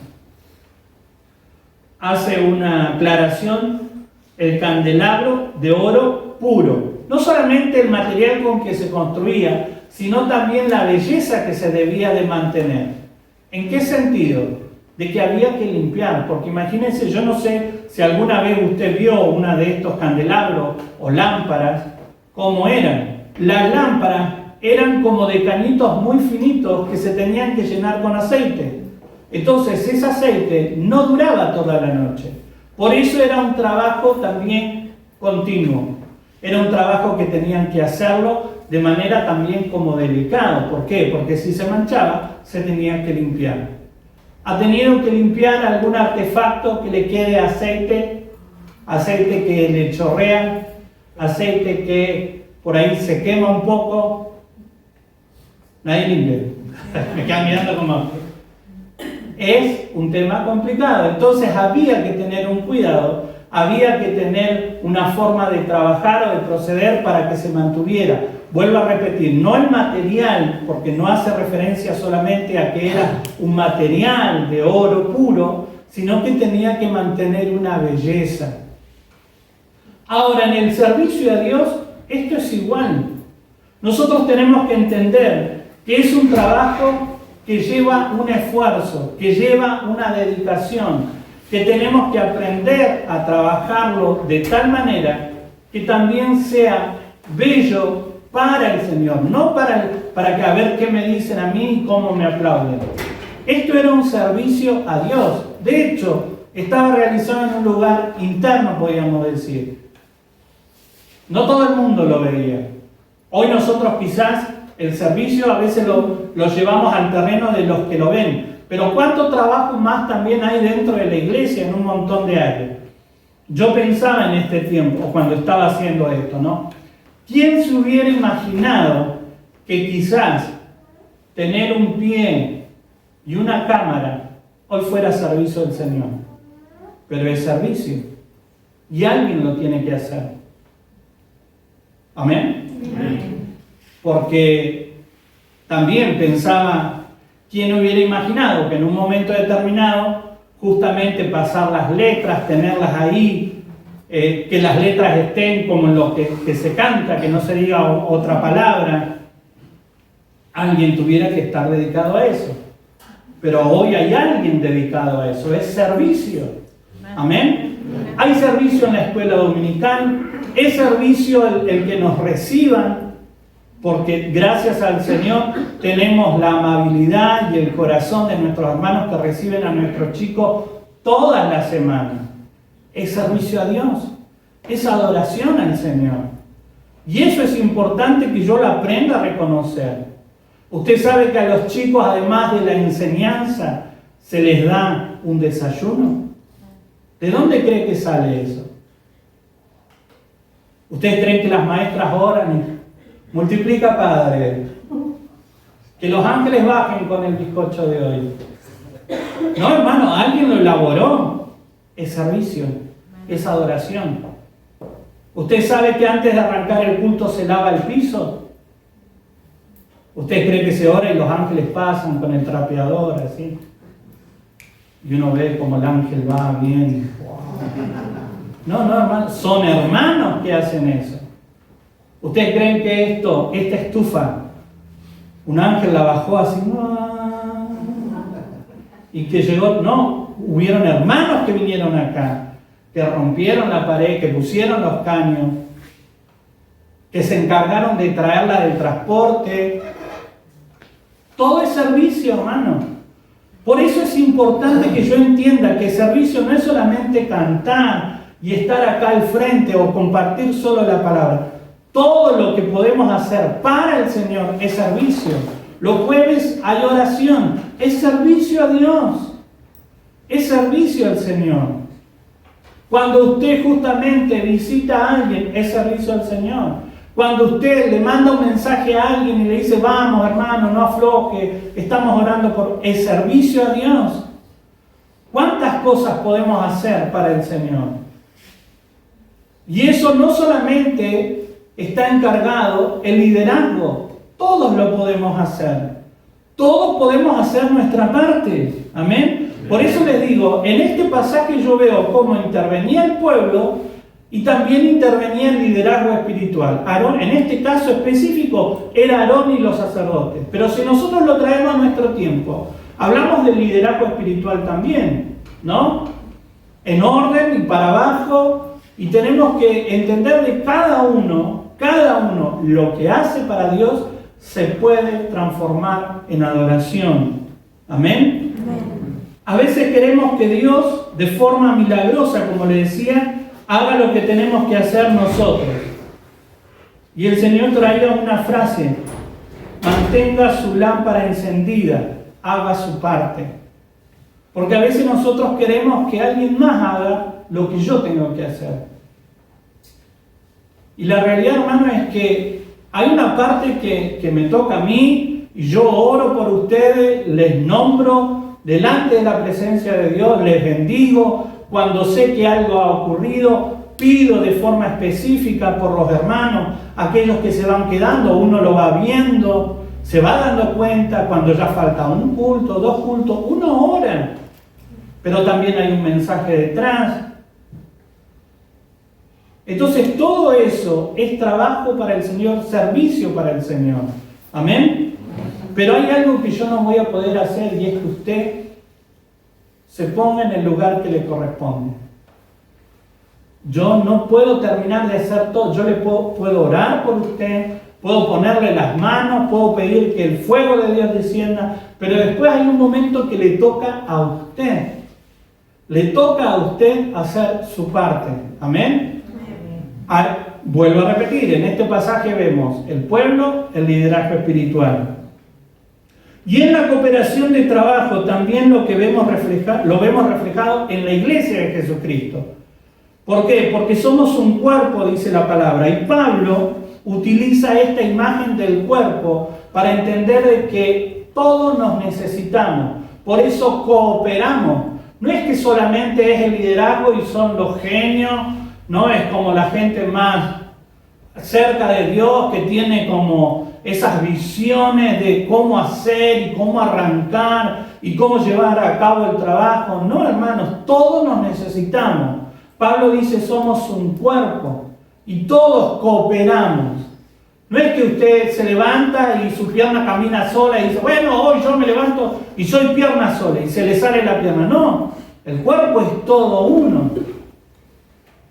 aclaración el candelabro de oro puro. No solamente el material con que se construía, sino también la belleza que se debía de mantener. ¿En qué sentido? De que había que limpiar, porque imagínense, yo no sé si alguna vez usted vio una de estos candelabros o lámparas, ¿cómo eran? Las lámparas eran como de canitos muy finitos que se tenían que llenar con aceite. Entonces ese aceite no duraba toda la noche. Por eso era un trabajo también continuo. Era un trabajo que tenían que hacerlo de manera también como delicado. ¿Por qué? Porque si se manchaba, se tenía que limpiar. ¿Ha tenido que limpiar algún artefacto que le quede aceite? Aceite que le chorrea, aceite que por ahí se quema un poco. Nadie limpia. Me quedan mirando como... Es un tema complicado. Entonces había que tener un cuidado, había que tener una forma de trabajar o de proceder para que se mantuviera. Vuelvo a repetir, no el material, porque no hace referencia solamente a que era un material de oro puro, sino que tenía que mantener una belleza. Ahora, en el servicio a Dios, esto es igual. Nosotros tenemos que entender que es un trabajo que lleva un esfuerzo, que lleva una dedicación, que tenemos que aprender a trabajarlo de tal manera que también sea bello para el Señor, no para que a ver qué me dicen a mí y cómo me aplauden. Esto era un servicio a Dios. De hecho, estaba realizado en un lugar interno, podríamos decir. No todo el mundo lo veía. Hoy nosotros quizás el servicio a veces lo llevamos al terreno de los que lo ven. Pero ¿cuánto trabajo más también hay dentro de la iglesia en un montón de áreas? Yo pensaba en este tiempo, cuando estaba haciendo esto, ¿no? ¿Quién se hubiera imaginado que quizás tener un pie y una cámara hoy fuera servicio del Señor? Pero es servicio. Y alguien lo tiene que hacer. ¿Amén? Amén. Porque también pensaba, ¿quién hubiera imaginado que en un momento determinado, justamente pasar las letras, tenerlas ahí, que las letras estén como en lo que se canta, que no se diga otra palabra, alguien tuviera que estar dedicado a eso? Pero hoy hay alguien dedicado a eso, es servicio. ¿Amén? Hay servicio en la escuela dominical, es servicio el que nos reciban, porque gracias al Señor tenemos la amabilidad y el corazón de nuestros hermanos que reciben a nuestros chicos todas las semanas. Es servicio a Dios, es adoración al Señor. Y eso es importante que yo lo aprenda a reconocer. Usted sabe que a los chicos, además de la enseñanza, se les da un desayuno. ¿De dónde cree que sale eso? ¿Ustedes creen que las maestras oran y multiplica, Padre, que los ángeles bajen con el bizcocho de hoy? No, hermano, alguien lo elaboró. Es servicio, es adoración. ¿Usted sabe que antes de arrancar el culto se lava el piso? ¿Usted cree que se ora y los ángeles pasan con el trapeador así? Y uno ve como el ángel va bien. No, hermano, son hermanos que hacen eso. ¿Ustedes creen que esta estufa, un ángel la bajó así, y que llegó? No, hubieron hermanos que vinieron acá, que rompieron la pared, que pusieron los caños, que se encargaron de traerla del transporte. Todo es servicio, hermano. Por eso es importante que yo entienda que el servicio no es solamente cantar y estar acá al frente o compartir solo la palabra. Todo lo que podemos hacer para el Señor es servicio. Los jueves hay oración, es servicio a Dios, es servicio al Señor. Cuando usted justamente visita a alguien, es servicio al Señor. Cuando usted le manda un mensaje a alguien y le dice, vamos hermano, no afloje, estamos orando por... Es servicio a Dios. ¿Cuántas cosas podemos hacer para el Señor? Y eso no solamente está encargado el liderazgo, todos lo podemos hacer. Todos podemos hacer nuestra parte. Amén. Por eso les digo, en este pasaje yo veo cómo intervenía el pueblo y también intervenía el liderazgo espiritual. Aarón, en este caso específico, era Aarón y los sacerdotes. Pero si nosotros lo traemos a nuestro tiempo, hablamos del liderazgo espiritual también, ¿no? En orden y para abajo, y tenemos que entender de cada uno, lo que hace para Dios se puede transformar en adoración. Amén. A veces queremos que Dios, de forma milagrosa, como le decía, haga lo que tenemos que hacer nosotros. Y el Señor traía una frase: mantenga su lámpara encendida, haga su parte. Porque a veces nosotros queremos que alguien más haga lo que yo tengo que hacer. Y la realidad, hermano, es que hay una parte que me toca a mí, y yo oro por ustedes, les nombro delante de la presencia de Dios, les bendigo. Cuando sé que algo ha ocurrido, pido de forma específica por los hermanos, aquellos que se van quedando, uno lo va viendo, se va dando cuenta cuando ya falta un culto, 2 cultos, uno ora, pero también hay un mensaje detrás. Entonces todo eso es trabajo para el Señor, servicio para el Señor. Amén. Pero hay algo que yo no voy a poder hacer, y es que usted se ponga en el lugar que le corresponde. Yo no puedo terminar de hacer todo. Yo le puedo orar por usted, puedo ponerle las manos, puedo pedir que el fuego de Dios descienda, pero después hay un momento que le toca a usted. Le toca a usted hacer su parte. Amén. Vuelvo a repetir, en este pasaje vemos el pueblo, el liderazgo espiritual. Y en la cooperación de trabajo también lo vemos reflejado en la iglesia de Jesucristo. ¿Por qué? Porque somos un cuerpo, dice la palabra. Y Pablo utiliza esta imagen del cuerpo para entender de que todos nos necesitamos. Por eso cooperamos. No es que solamente es el liderazgo y son los genios, no es como la gente más cerca de Dios que tiene como esas visiones de cómo hacer y cómo arrancar y cómo llevar a cabo el trabajo. No, hermanos, todos nos necesitamos. Pablo dice, somos un cuerpo y todos cooperamos. No es que usted se levanta y su pierna camina sola y dice, bueno, hoy yo me levanto y soy pierna sola y se le sale la pierna. No, el cuerpo es todo uno.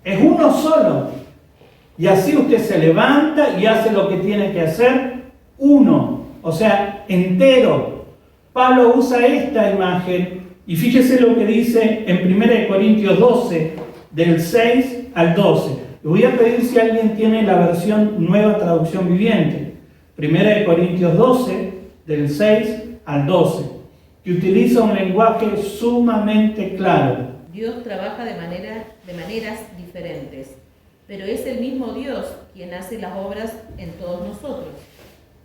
Es uno solo. Y así usted se levanta y hace lo que tiene que hacer uno, o sea, entero. Pablo usa esta imagen y fíjese lo que dice en 1 Corintios 12, del 6 al 12. Le voy a pedir si alguien tiene la versión Nueva Traducción Viviente. 1 Corintios 12, del 6 al 12, que utiliza un lenguaje sumamente claro. Dios trabaja de maneras diferentes, pero es el mismo Dios quien hace las obras en todos nosotros.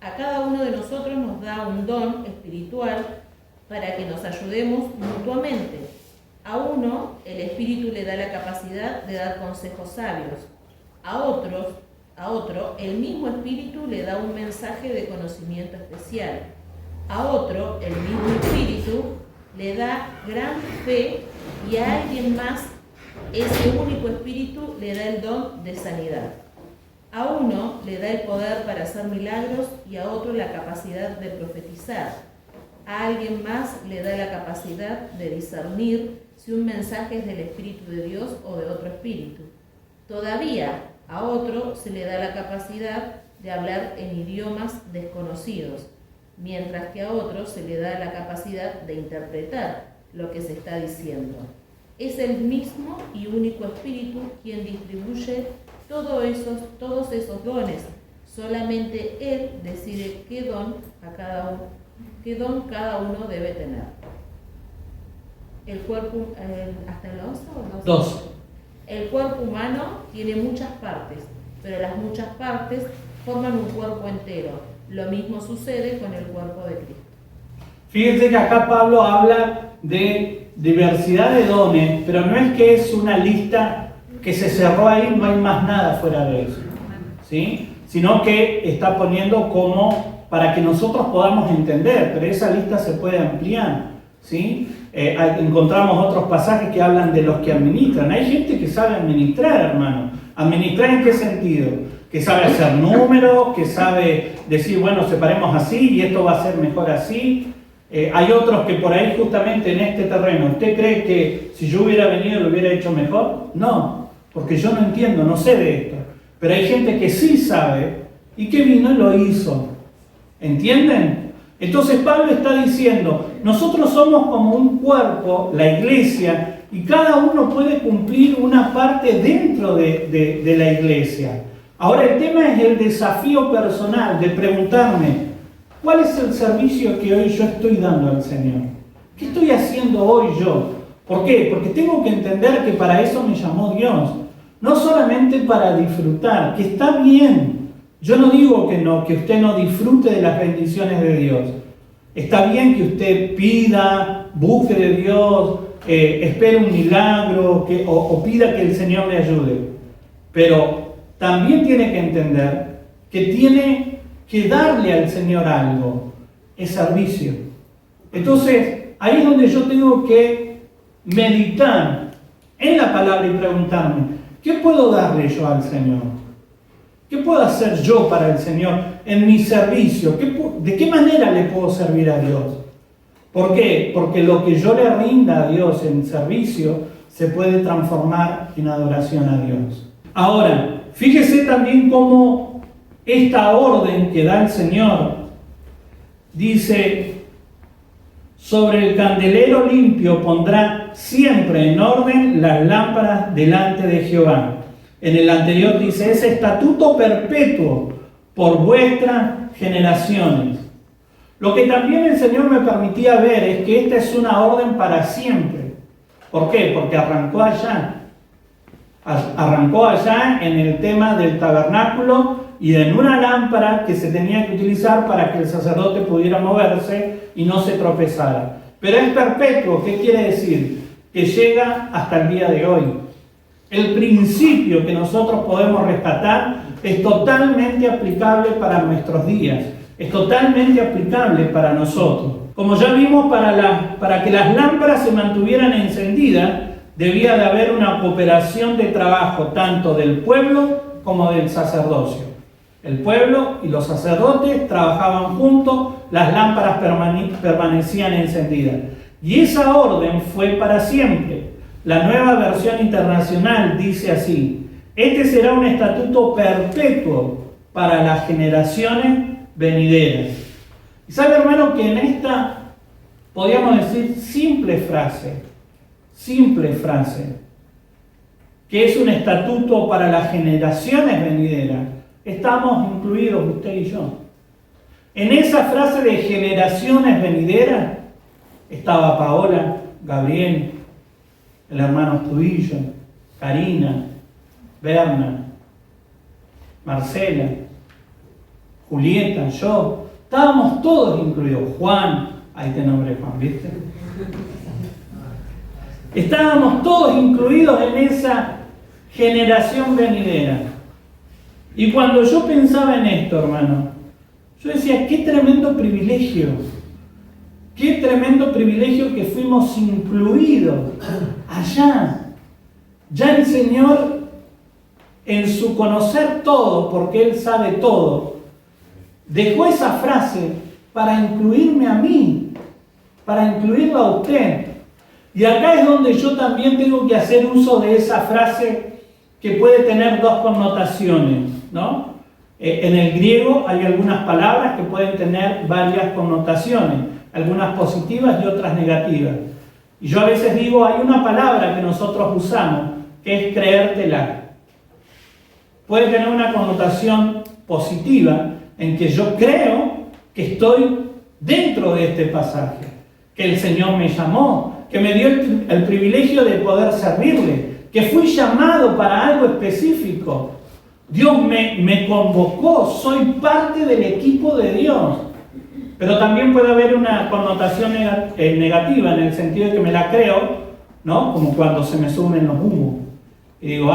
A cada uno de nosotros nos da un don espiritual para que nos ayudemos mutuamente. A uno, el Espíritu le da la capacidad de dar consejos sabios. A otro, el mismo Espíritu le da un mensaje de conocimiento especial. A otro, el mismo Espíritu le da gran fe, y a alguien más, ese único Espíritu le da el don de sanidad. A uno le da el poder para hacer milagros y a otro la capacidad de profetizar. A alguien más le da la capacidad de discernir si un mensaje es del Espíritu de Dios o de otro espíritu. Todavía a otro se le da la capacidad de hablar en idiomas desconocidos, mientras que a otro se le da la capacidad de interpretar lo que se está diciendo. Es el mismo y único Espíritu quien distribuye todos esos dones. Solamente Él decide qué don cada uno debe tener. El cuerpo, ¿hasta el 11 o el 12? 12. El cuerpo humano tiene muchas partes, pero las muchas partes forman un cuerpo entero. Lo mismo sucede con el cuerpo de Cristo. Fíjense que acá Pablo habla de diversidad de dones, pero no es que es una lista que se cerró ahí, no hay más nada fuera de eso, ¿sí? Sino que está poniendo como para que nosotros podamos entender, pero esa lista se puede ampliar, ¿sí? Encontramos otros pasajes que hablan de los que administran. Hay gente que sabe administrar, hermano. ¿Administrar en qué sentido? Que sabe hacer números, que sabe decir, bueno, separemos así y esto va a ser mejor así. Hay otros que por ahí justamente en este terreno, ¿usted cree que si yo hubiera venido lo hubiera hecho mejor? No, porque yo no entiendo, no sé de esto. Pero hay gente que sí sabe y que vino y lo hizo. ¿Entienden? Entonces Pablo está diciendo, nosotros somos como un cuerpo, la iglesia, y cada uno puede cumplir una parte dentro de la iglesia. Ahora el tema es el desafío personal de preguntarme, ¿cuál es el servicio que hoy yo estoy dando al Señor? ¿Qué estoy haciendo hoy yo? ¿Por qué? Porque tengo que entender que para eso me llamó Dios. No solamente para disfrutar, que está bien. Yo no digo que no, que usted no disfrute de las bendiciones de Dios. Está bien que usted pida, busque de Dios, espere un milagro o pida que el Señor le ayude. Pero también tiene que entender que tiene que darle al Señor algo, es servicio. Entonces, ahí es donde yo tengo que meditar en la palabra y preguntarme, ¿qué puedo darle yo al Señor? ¿Qué puedo hacer yo para el Señor en mi servicio? ¿De qué manera le puedo servir a Dios? ¿Por qué? Porque lo que yo le rinda a Dios en servicio se puede transformar en adoración a Dios. Ahora, fíjese también cómo esta orden que da el Señor dice, sobre el candelero limpio pondrá siempre en orden las lámparas delante de Jehová. En el anterior dice, es estatuto perpetuo por vuestras generaciones. Lo que también el Señor me permitía ver es que esta es una orden para siempre. ¿Por qué? Porque arrancó allá. Arrancó allá en el tema del tabernáculo y en una lámpara que se tenía que utilizar para que el sacerdote pudiera moverse y no se tropezara. Pero es perpetuo. ¿Qué quiere decir? Que llega hasta el día de hoy. El principio que nosotros podemos rescatar es totalmente aplicable para nuestros días. Es totalmente aplicable para nosotros. Como ya vimos, para que las lámparas se mantuvieran encendidas, debía de haber una cooperación de trabajo tanto del pueblo como del sacerdocio. El pueblo y los sacerdotes trabajaban juntos, las lámparas permanecían encendidas. Y esa orden fue para siempre. La Nueva Versión Internacional dice así: este será un estatuto perpetuo para las generaciones venideras. Y sabe, hermano, que en esta, podríamos decir, simple frase, que es un estatuto para las generaciones venideras, estamos incluidos usted y yo. En esa frase de generaciones venideras estaba Paola, Gabriel, el hermano Tudillo, Karina, Berna, Marcela, Julieta, yo. Estábamos todos incluidos. Juan, ahí te nombré Juan, ¿viste? Estábamos todos incluidos en esa generación venidera. Y cuando yo pensaba en esto, hermano, yo decía, qué tremendo privilegio que fuimos incluidos allá. Ya el Señor, en su conocer todo, porque Él sabe todo, dejó esa frase para incluirme a mí, para incluirlo a usted. Y acá es donde yo también tengo que hacer uso de esa frase que puede tener dos connotaciones, ¿no? En el griego hay algunas palabras que pueden tener varias connotaciones, algunas positivas y otras negativas. Y yo a veces digo, hay una palabra que nosotros usamos, que es creértela. Puede tener una connotación positiva, en que yo creo que estoy dentro de este pasaje, que el Señor me llamó, que me dio el privilegio de poder servirle, que fui llamado para algo específico. Dios me convocó, soy parte del equipo de Dios. Pero también puede haber una connotación negativa, en el sentido de que me la creo, ¿no? Como cuando se me suben los humos. Y digo,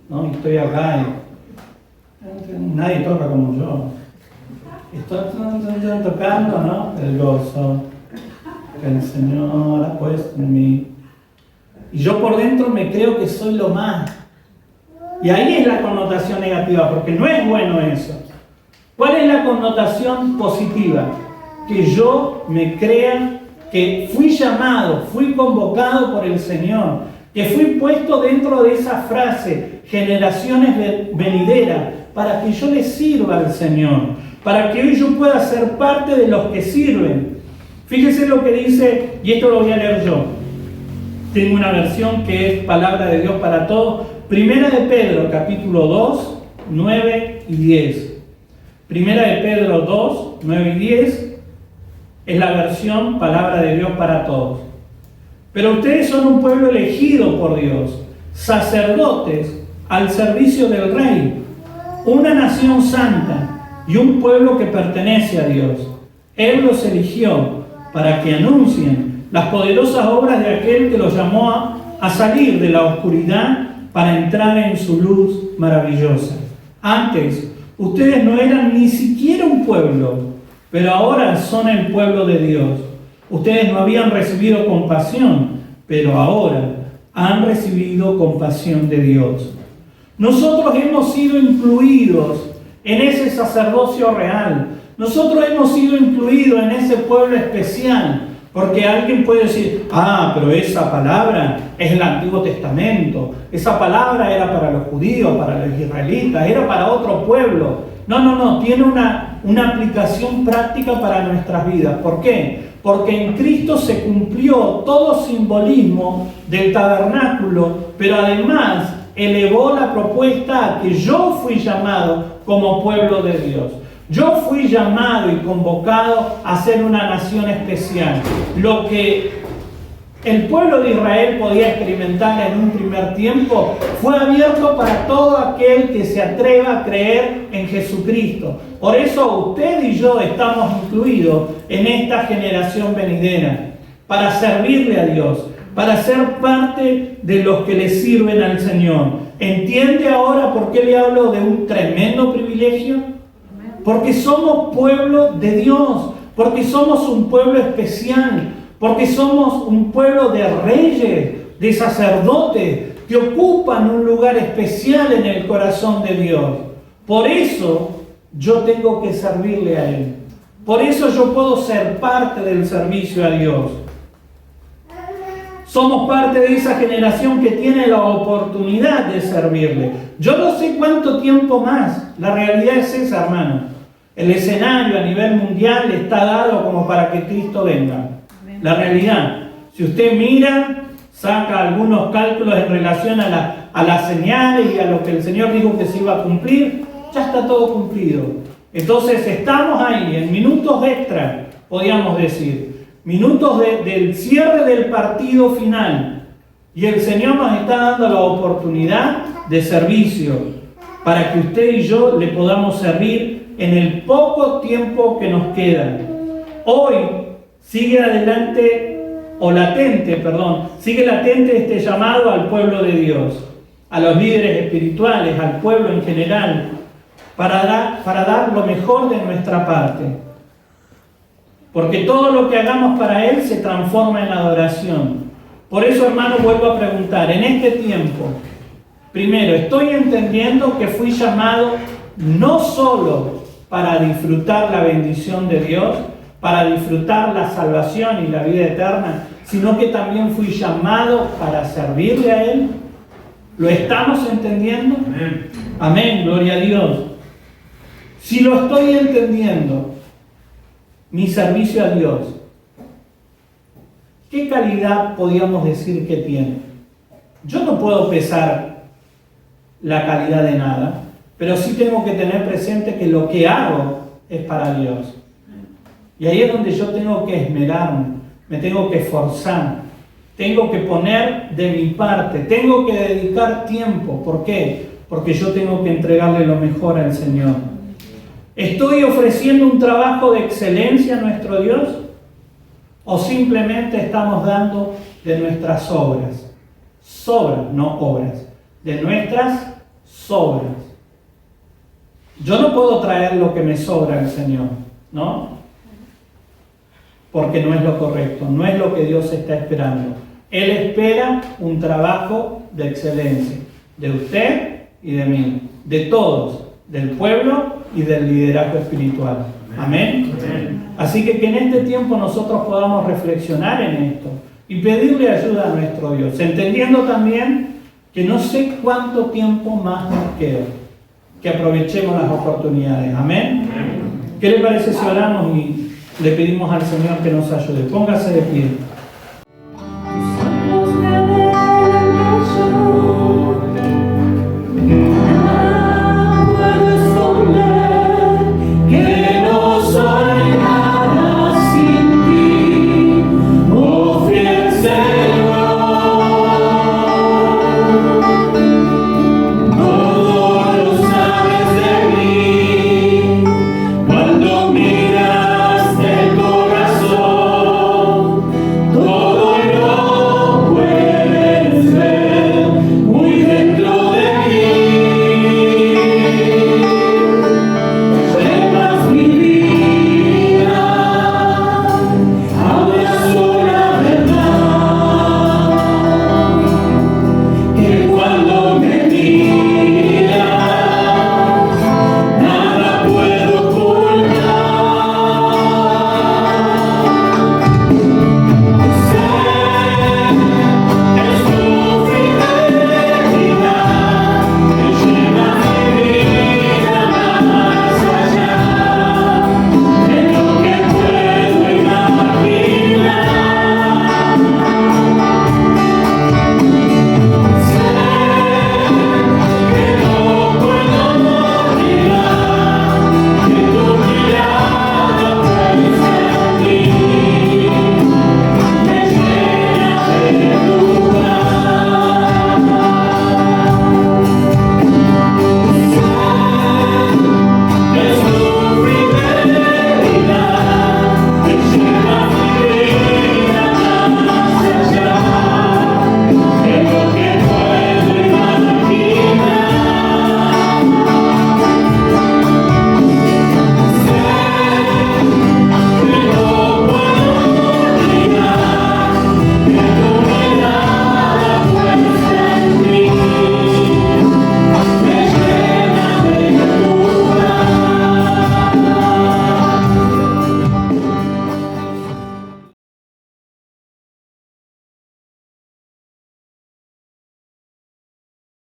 ¿no? Estoy acá y nadie toca como yo. Estoy tocando, ¿no? El gozo que el Señor ha puesto en mí. Y yo por dentro me creo que soy lo más. Y ahí es la connotación negativa, porque no es bueno eso. ¿Cuál es la connotación positiva? Que yo me crea que fui llamado, fui convocado por el Señor, que fui puesto dentro de esa frase, generaciones venideras, para que yo le sirva al Señor, para que hoy yo pueda ser parte de los que sirven. Fíjese lo que dice, y esto lo voy a leer yo. Tengo una versión que es Palabra de Dios para todos. Primera de Pedro, capítulo 2, 9 y 10. Primera de Pedro 2, 9 y 10 es la versión Palabra de Dios para todos. Pero ustedes son un pueblo elegido por Dios, sacerdotes al servicio del Rey, una nación santa y un pueblo que pertenece a Dios. Él los eligió para que anuncien las poderosas obras de aquel que los llamó a salir de la oscuridad para entrar en su luz maravillosa. Antes, ustedes no eran ni siquiera un pueblo, pero ahora son el pueblo de Dios. Ustedes no habían recibido compasión, pero ahora han recibido compasión de Dios. Nosotros hemos sido incluidos en ese sacerdocio real. Nosotros hemos sido incluidos en ese pueblo especial. Porque alguien puede decir, pero esa palabra es el Antiguo Testamento. Esa palabra era para los judíos, para los israelitas, era para otro pueblo. No, tiene una aplicación práctica para nuestras vidas. ¿Por qué? Porque en Cristo se cumplió todo simbolismo del tabernáculo, pero además elevó la propuesta a que yo fui llamado como pueblo de Dios. Yo fui llamado y convocado a ser una nación especial. Lo que el pueblo de Israel podía experimentar en un primer tiempo fue abierto para todo aquel que se atreva a creer en Jesucristo. Por eso usted y yo estamos incluidos en esta generación venidera, para servirle a Dios, para ser parte de los que le sirven al Señor. ¿Entiende ahora por qué le hablo de un tremendo privilegio? Porque somos pueblo de Dios, porque somos un pueblo especial, porque somos un pueblo de reyes, de sacerdotes, que ocupan un lugar especial en el corazón de Dios. Por eso yo tengo que servirle a Él. Por eso yo puedo ser parte del servicio a Dios. Somos parte de esa generación que tiene la oportunidad de servirle. Yo no sé cuánto tiempo más. La realidad es esa, hermano. El escenario a nivel mundial está dado como para que Cristo venga. La realidad. Si usted mira, saca algunos cálculos en relación a las señales y a lo que el Señor dijo que se iba a cumplir, ya está todo cumplido. Entonces estamos ahí, en minutos extra, podríamos decir. Minutos del cierre del partido final. Y el Señor nos está dando la oportunidad de servicio para que usted y yo le podamos servir en el poco tiempo que nos queda. Hoy sigue latente este llamado al pueblo de Dios, a los líderes espirituales, al pueblo en general, para dar lo mejor de nuestra parte. Porque todo lo que hagamos para Él se transforma en adoración. Por eso, hermano, vuelvo a preguntar, en este tiempo, primero, ¿estoy entendiendo que fui llamado no solo para disfrutar la bendición de Dios, para disfrutar la salvación y la vida eterna, sino que también fui llamado para servirle a Él? ¿Lo estamos entendiendo? Amén. Amén, gloria a Dios. Si lo estoy entendiendo, mi servicio a Dios, ¿qué calidad podríamos decir que tiene? Yo no puedo pesar la calidad de nada, pero sí tengo que tener presente que lo que hago es para Dios. Y ahí es donde yo tengo que esmerarme, me tengo que esforzar, tengo que poner de mi parte, tengo que dedicar tiempo. ¿Por qué? Porque yo tengo que entregarle lo mejor al Señor. ¿Estoy ofreciendo un trabajo de excelencia a nuestro Dios? ¿O simplemente estamos dando de nuestras obras? Sobras, no obras. De nuestras sobras. Yo no puedo traer lo que me sobra al Señor, ¿no? Porque no es lo correcto, no es lo que Dios está esperando. Él espera un trabajo de excelencia, de usted y de mí, de todos, del pueblo y del liderazgo espiritual. Amén. Así que en este tiempo nosotros podamos reflexionar en esto y pedirle ayuda a nuestro Dios, entendiendo también que no sé cuánto tiempo más nos queda, que aprovechemos las oportunidades. Amén. ¿Qué le parece si oramos y le pedimos al Señor que nos ayude? Póngase de pie.